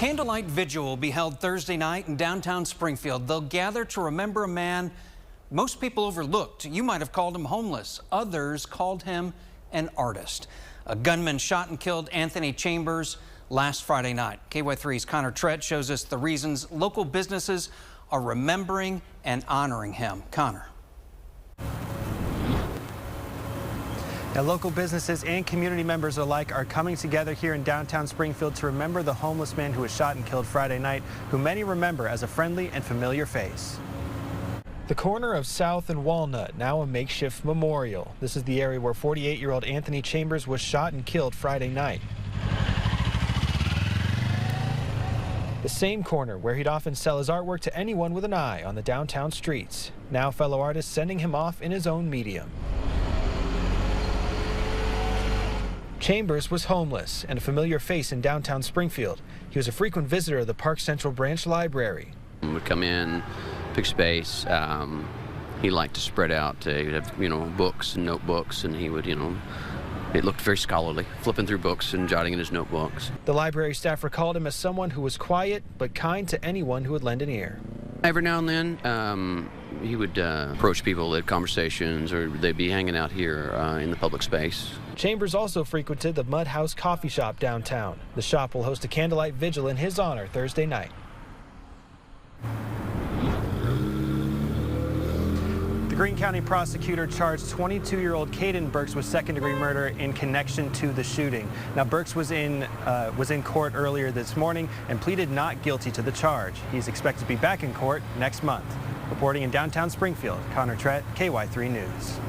Candlelight vigil will be held Thursday night in downtown Springfield. They'll gather to remember a man most people overlooked. You might have called him homeless. Others called him an artist. A gunman shot and killed Anthony Chambers last Friday night. KY3's Connor Trett shows us the reasons local businesses are remembering and honoring him. Connor. Now, local businesses and community members alike are coming together here in downtown Springfield to remember the homeless man who was shot and killed Friday night, who many remember as a friendly and familiar face. The corner of South and Walnut, now a makeshift memorial. This is the area where 48-year-old Anthony Chambers was shot and killed Friday night. The same corner where he'd often sell his artwork to anyone with an eye on the downtown streets. Now fellow artists sending him off in his own medium. Chambers was homeless and a familiar face in downtown Springfield. He was a frequent visitor of the Park Central Branch Library. He would come in, big space. He liked to spread out. He would have, books and notebooks, and he would, it looked very scholarly, flipping through books and jotting in his notebooks. The library staff recalled him as someone who was quiet but kind to anyone who would lend an ear. Every now and then, he would approach people at conversations, or they'd be hanging out here in the public space. Chambers also frequented the Mud House coffee shop downtown. The shop will host a candlelight vigil in his honor Thursday night. The Greene County prosecutor charged 22-year-old Caden Burks with second-degree murder in connection to the shooting. Now, Burks was in court earlier this morning and pleaded not guilty to the charge. He's expected to be back in court next month. Reporting in downtown Springfield, Connor Trett, KY3 News.